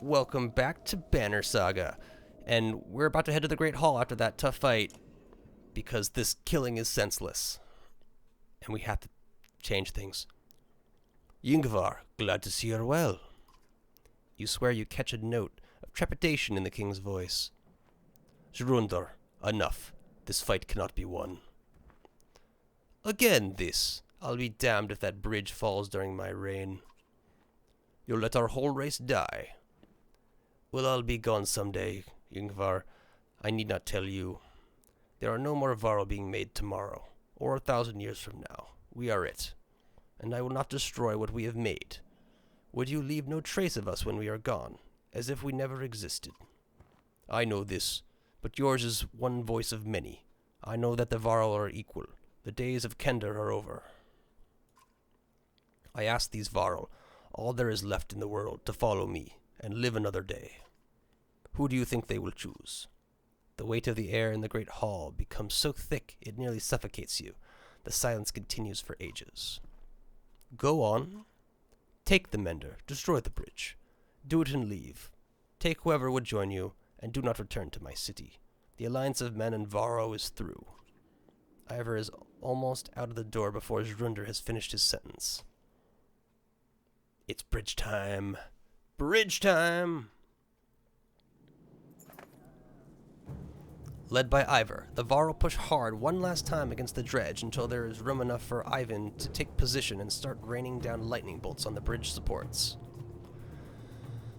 Welcome back to Banner Saga. And we're about to head to the Great Hall after that tough fight, because this killing is senseless. And we have to change things. Yngvar, glad to see you're well. You swear you catch a note of trepidation in the king's voice. Jrundr, enough. This fight cannot be won. Again this. I'll be damned if that bridge falls during my reign. You'll let our whole race die. We'll all be gone someday, Yngvar. I need not tell you. There are no more Varl being made tomorrow, or 1,000 years from now. We are it. And I will not destroy what we have made. Would you leave no trace of us when we are gone, as if we never existed? I know this, but yours is one voice of many. I know that the Varl are equal. The days of Kender are over. I ask these Varl, all there is left in the world, to follow me and live another day. Who do you think they will choose? The weight of the air in the great hall becomes so thick it nearly suffocates you. The silence continues for ages. Go on. Take the mender, destroy the bridge. Do it and leave. Take whoever would join you, and do not return to my city. The alliance of men and Varro is through. Ivar is almost out of the door before Jrundr has finished his sentence. It's bridge time. Bridge time! Led by Ivar, the Varl push hard one last time against the dredge until there is room enough for Ivan to take position and start raining down lightning bolts on the bridge supports.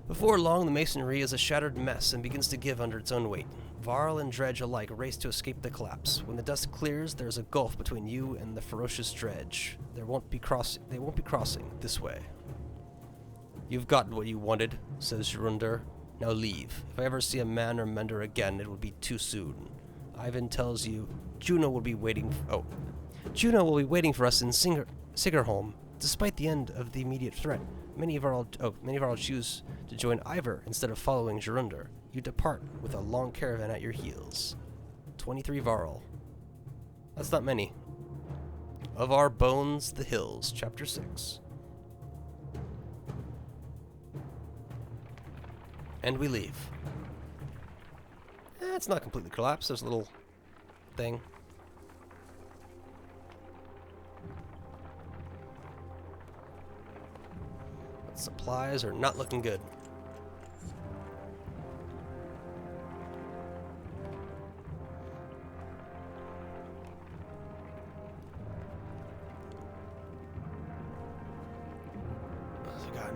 Before long, the masonry is a shattered mess and begins to give under its own weight. Varl and dredge alike race to escape the collapse. When the dust clears, there is a gulf between you and the ferocious dredge. They won't be crossing this way. You've gotten what you wanted, says Jrundr. Now leave. If I ever see a man or mender again, it will be too soon. Ivan tells you Juno will be waiting for us in Sigerholm. Despite the end of the immediate threat, many of our choose to join Ivar instead of following Jrundr. You depart with a long caravan at your heels. 23 Varl. That's not many. Of Our Bones, the Hills, Chapter 6. And we leave. It's not completely collapsed. There's a little thing. But supplies are not looking good.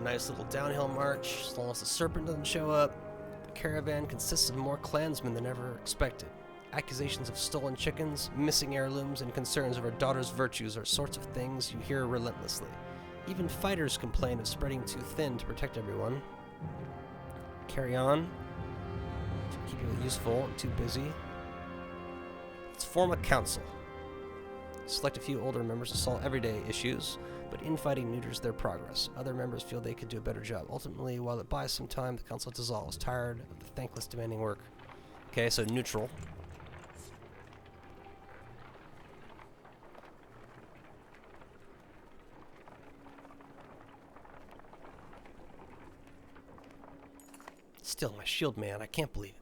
Nice little downhill march, as long as the serpent doesn't show up. The caravan consists of more clansmen than ever expected. Accusations of stolen chickens, missing heirlooms, and concerns over daughter's virtues are sorts of things you hear relentlessly. Even fighters complain of spreading too thin to protect everyone. Carry on. To keep you useful and too busy. Let's form a council. Select a few older members to solve everyday issues, but infighting neuters their progress. Other members feel they could do a better job. Ultimately, while it buys some time, the council dissolves, tired of the thankless demanding work. Okay, so neutral. Still, my shield man, I can't believe it.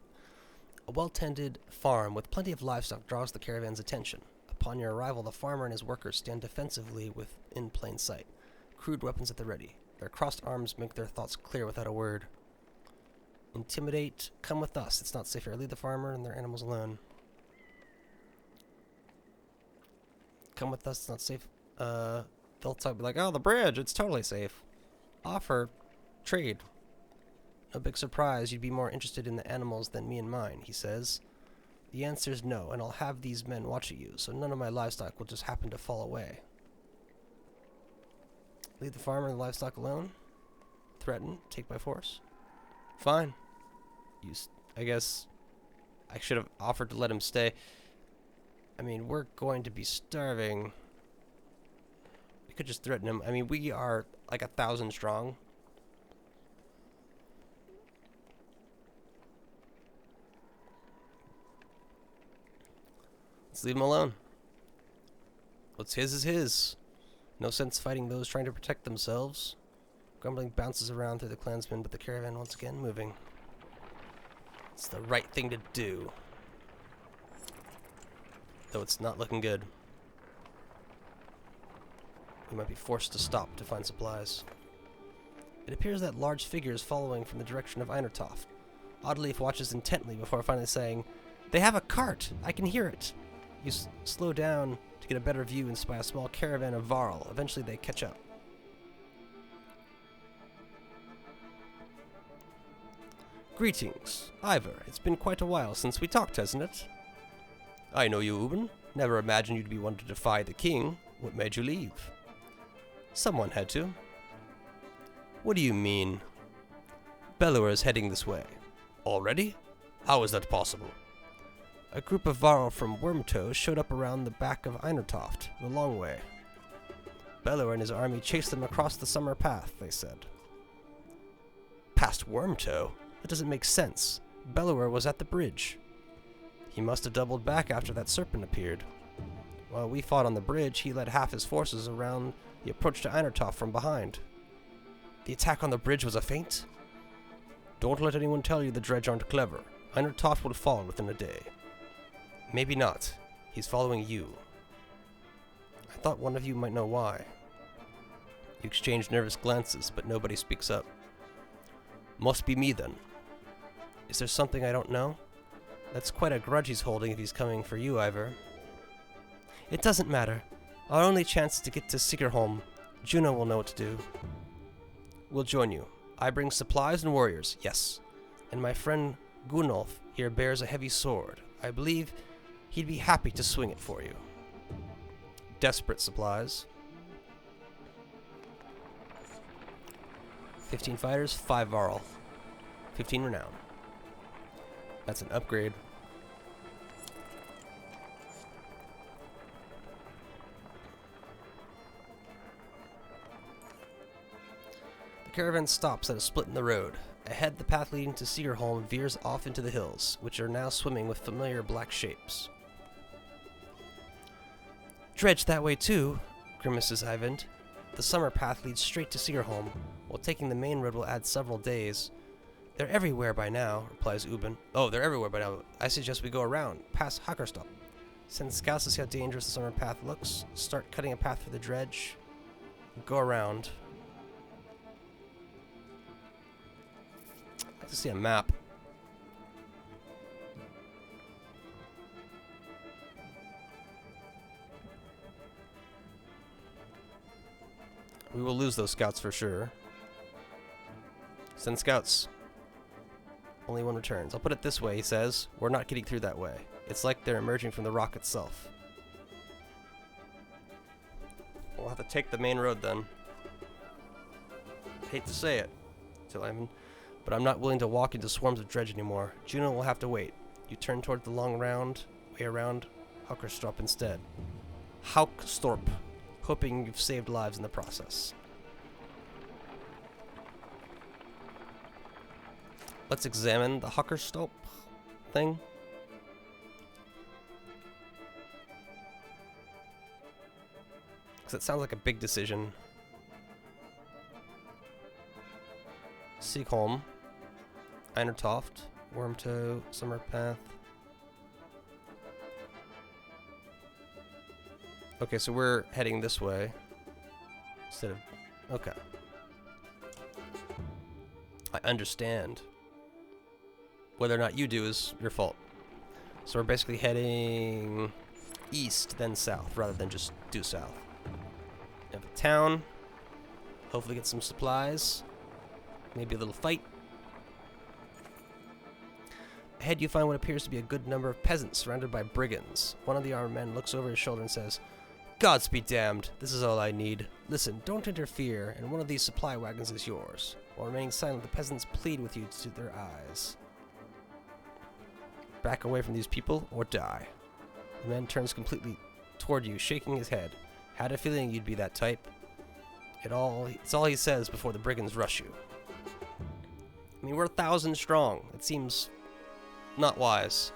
A well-tended farm with plenty of livestock draws the caravan's attention. Upon your arrival, the farmer and his workers stand defensively within plain sight. Crude weapons at the ready. Their crossed arms make their thoughts clear without a word. Intimidate. Come with us. It's not safe here. Leave the farmer and their animals alone. Come with us. It's not safe. They'll talk like, oh, the bridge. It's totally safe. Offer. Trade. No big surprise. You'd be more interested in the animals than me and mine, he says. The answer is no, and I'll have these men watching you, so none of my livestock will just happen to fall away. Leave the farmer and the livestock alone? Threaten? Take by force? Fine. I guess I should have offered to let him stay. I mean, we're going to be starving. We could just threaten him. I mean, we are like 1,000 strong. Let's leave him alone. What's his is his. No sense fighting those trying to protect themselves. Grumbling bounces around through the clansmen, but the caravan once again moving. It's the right thing to do. Though it's not looking good. We might be forced to stop to find supplies. It appears that large figure is following from the direction of Einartoft. Oddleif watches intently before finally saying, "They have a cart! I can hear it!" You slow down to get a better view and spy a small caravan of Varl. Eventually they catch up. Greetings. Ivor, it's been quite a while since we talked, hasn't it? I know you, Uben. Never imagined you'd be one to defy the king. What made you leave? Someone had to. What do you mean? Belluer is heading this way. Already? How is that possible? A group of Varl from Wormtoe showed up around the back of Einartoft, the long way. Belluer and his army chased them across the summer path, they said. Past Wormtoe? That doesn't make sense. Belluer was at the bridge. He must have doubled back after that serpent appeared. While we fought on the bridge, he led half his forces around the approach to Einartoft from behind. The attack on the bridge was a feint? Don't let anyone tell you the dredge aren't clever. Einartoft will fall within a day. Maybe not. He's following you. I thought one of you might know why. You exchange nervous glances, but nobody speaks up. Must be me then. Is there something I don't know? That's quite a grudge he's holding if he's coming for you, Ivor. It doesn't matter. Our only chance is to get to Sigerholm. Juno will know what to do. We'll join you. I bring supplies and warriors, yes. And my friend Gunnulf here bears a heavy sword. I believe he'd be happy to swing it for you. Desperate supplies. 15 fighters, 5 Varl. 15 renown. That's an upgrade. The caravan stops at a split in the road. Ahead, the path leading to Sigerholm veers off into the hills, which are now swimming with familiar black shapes. Dredge that way too, grimaces Eyvind. The summer path leads straight to Sigerholm, while taking the main road will add several days. They're everywhere by now, replies Uben. Oh, they're everywhere by now. I suggest we go around, past Hackerstop. Send scouts to see how dangerous the summer path looks. Start cutting a path for the dredge. Go around. I'd like to see a map. We will lose those scouts for sure. Send scouts. Only one returns. I'll put it this way, he says. We're not getting through that way. It's like they're emerging from the rock itself. We'll have to take the main road then. Hate to say it, but I'm not willing to walk into swarms of dredge anymore. Juno will have to wait. You turn toward the long round, way around Haukerstorp instead. Haukstorp, hoping you've saved lives in the process. Let's examine the Haukerstorp thing. Because it sounds like a big decision. Siegholm, Einartoft, Wormtoe, Summerpath. Okay, so we're heading this way instead of... Okay. I understand. Whether or not you do is your fault. So we're basically heading east, then south, rather than just due south. We have a town. Hopefully get some supplies. Maybe a little fight. Ahead you find what appears to be a good number of peasants surrounded by brigands. One of the armed men looks over his shoulder and says, "Gods be damned, this is all I need. Listen, don't interfere, and one of these supply wagons is yours." While remaining silent, the peasants plead with you to their eyes. Back away from these people, or die. The man turns completely toward you, shaking his head. Had a feeling you'd be that type. It's all he says before the brigands rush you. I mean, we're 1,000 strong. It seems not wise.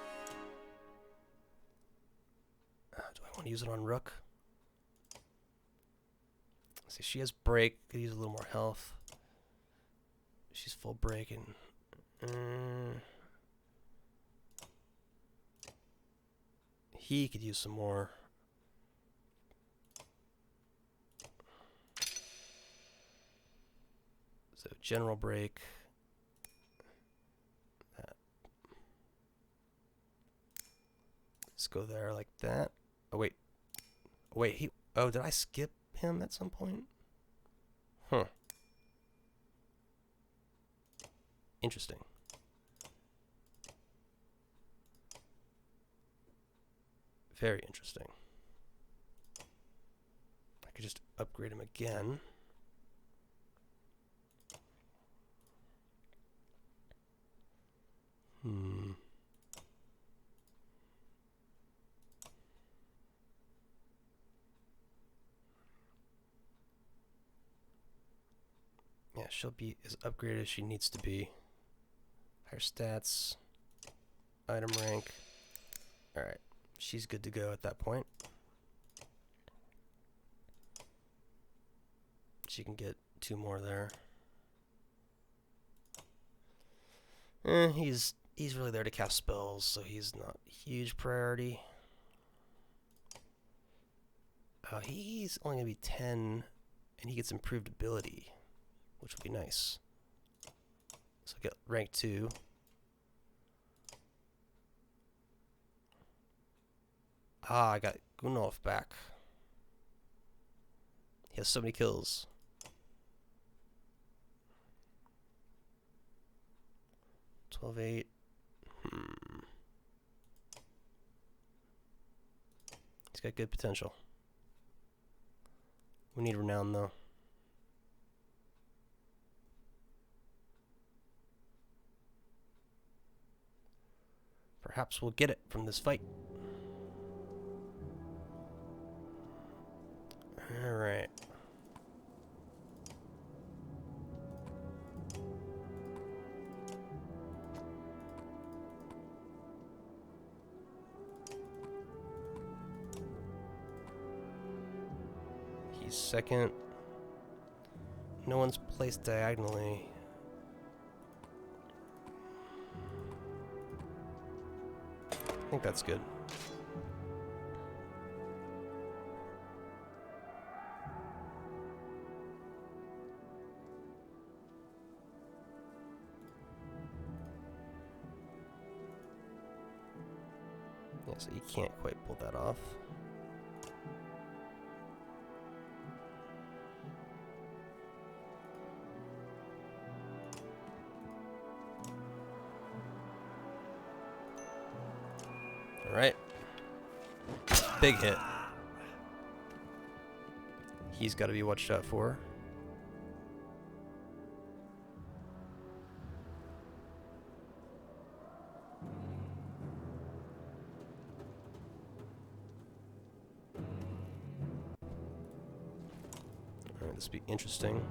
Do I want to use it on Rook? Let's see, she has break. Could use a little more health. she's full breaking. He could use some more. So general break. That. Let's go there like that. Oh wait. Oh, wait, he. Oh, did I skip him at some point? Huh. Interesting. Very interesting. I could just upgrade him again. Yeah, she'll be as upgraded as she needs to be. Higher stats. Item rank. Alright. She's good to go at that point. She can get 2 more there. He's really there to cast spells, so he's not a huge priority. He's only going to be 10, and he gets improved ability, which would be nice. So get rank 2. Ah, I got Gunolf back. He has so many kills. $12.8. He's got good potential. We need renown though. Perhaps we'll get it from this fight. Alright. He's second. No one's placed diagonally. I think that's good. Yeah, so you can't quite pull that off. Alright. Big hit. He's got to be watched out for. Alright, this will be interesting.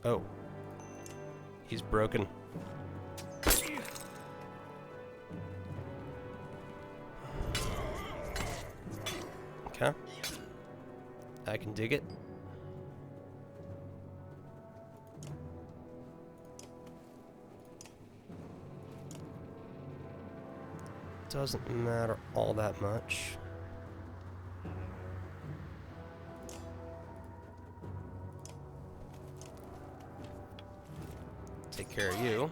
Oh. He's broken. Okay. I can dig it. Doesn't matter all that much. Take care of you.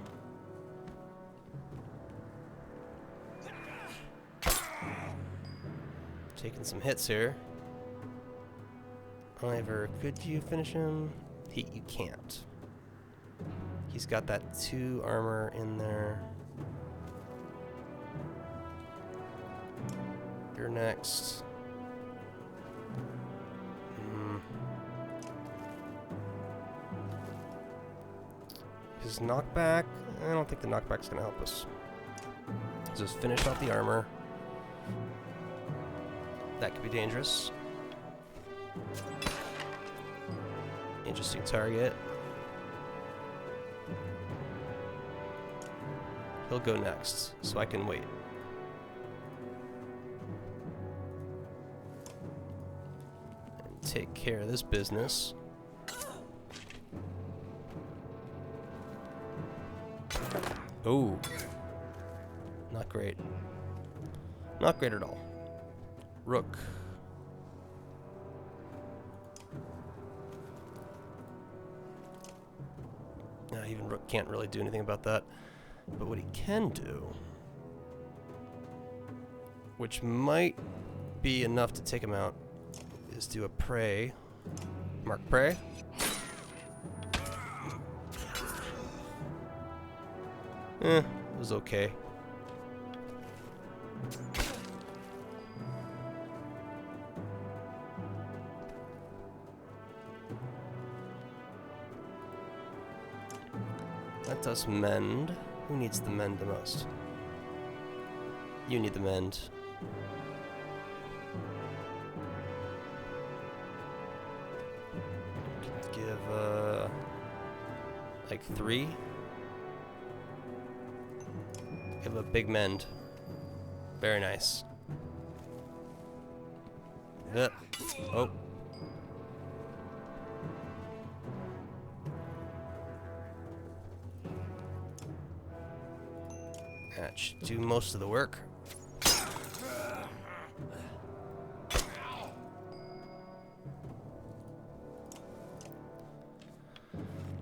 Taking some hits here. Ivor, could you finish him? You can't. He's got that 2 armor in there. You're next. His knockback? I don't think the knockback's gonna help us. Let's just finish off the armor. That could be dangerous. Interesting target. He'll go next, so I can wait. And take care of this business. Oh. Not great. Not great at all. Rook. Even Rook can't really do anything about that. But what he can do, which might be enough to take him out, is do a prey. Mark prey. It was okay. Let us mend. Who needs the mend the most? You need the mend. Give, like 3? Give a big mend. Very nice. Oh. That should do most of the work.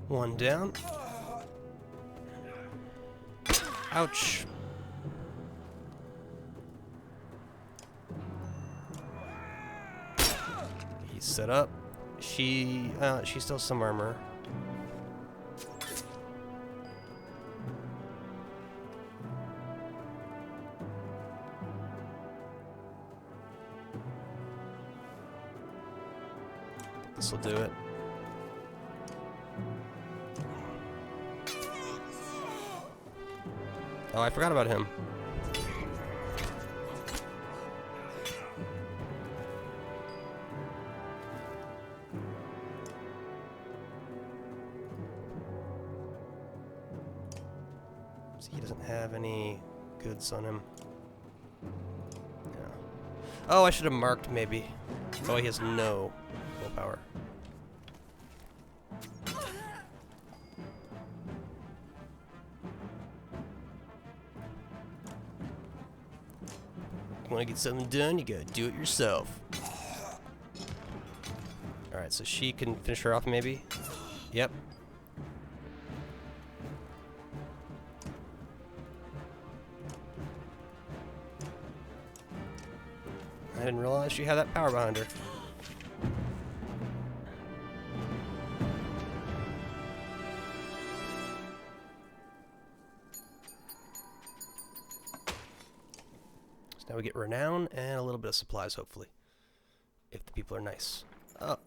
One down. Ouch. He's set up. She still has some armor. This'll do it. Oh, I forgot about him. So he doesn't have any goods on him. Yeah. Oh, I should have marked maybe. Oh, he has no willpower. Want to get something done, you gotta do it yourself. Alright, so she can finish her off maybe? Yep. I didn't realize she had that power behind her. Now we get renown and a little bit of supplies, hopefully. If the people are nice. Oh.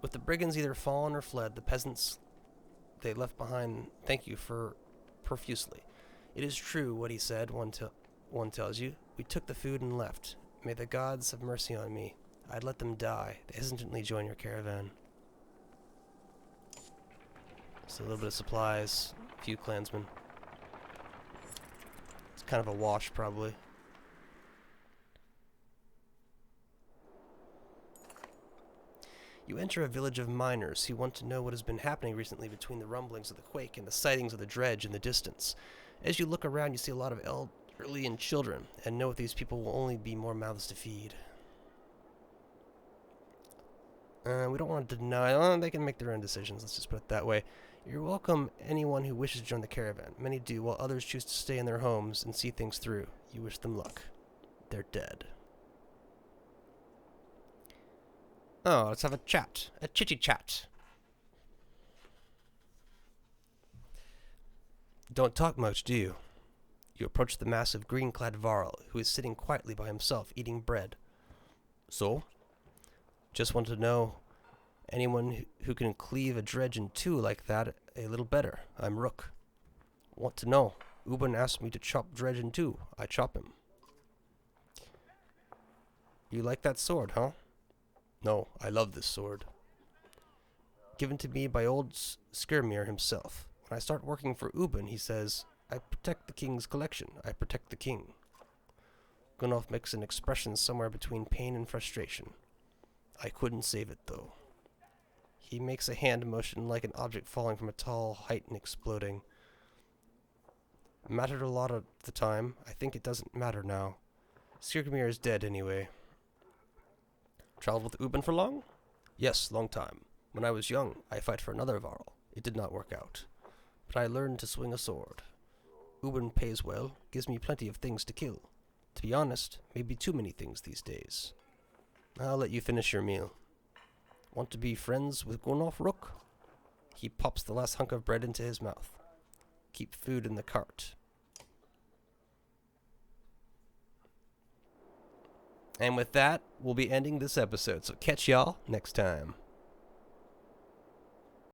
With the brigands either fallen or fled, the peasants they left behind thank you for profusely. It is true what he said, one tells you. We took the food and left. May the gods have mercy on me. I'd let them die. They hesitantly join your caravan. So a little bit of supplies, a few clansmen. It's kind of a wash, probably. You enter a village of miners who want to know what has been happening recently between the rumblings of the quake and the sightings of the dredge in the distance. As you look around, you see a lot of elderly and children, and know that these people will only be more mouths to feed. We don't want to deny. They can make their own decisions, let's just put it that way. You're welcome anyone who wishes to join the caravan. Many do, while others choose to stay in their homes and see things through. You wish them luck. They're dead. Oh, let's have a chat. A chitty chat. Don't talk much, do you? You approach the massive green-clad Varl, who is sitting quietly by himself, eating bread. So? Just want to know anyone who can cleave a dredge in two like that a little better. I'm Rook. Want to know. Uben asked me to chop dredge in two. I chop him. You like that sword, huh? No, I love this sword. Given to me by old Skirmir himself. When I start working for Ubin, he says, I protect the king's collection. I protect the king. Gunnulf makes an expression somewhere between pain and frustration. I couldn't save it, though. He makes a hand motion like an object falling from a tall height and exploding. Mattered a lot at the time. I think it doesn't matter now. Skirmir is dead anyway. Traveled with Ubin for long? Yes, long time. When I was young, I fight for another Varl. It did not work out. But I learned to swing a sword. Ubin pays well, gives me plenty of things to kill. To be honest, maybe too many things these days. I'll let you finish your meal. Want to be friends with Gunnulf, Rook? He pops the last hunk of bread into his mouth. Keep food in the cart. And with that, we'll be ending this episode, so catch y'all next time.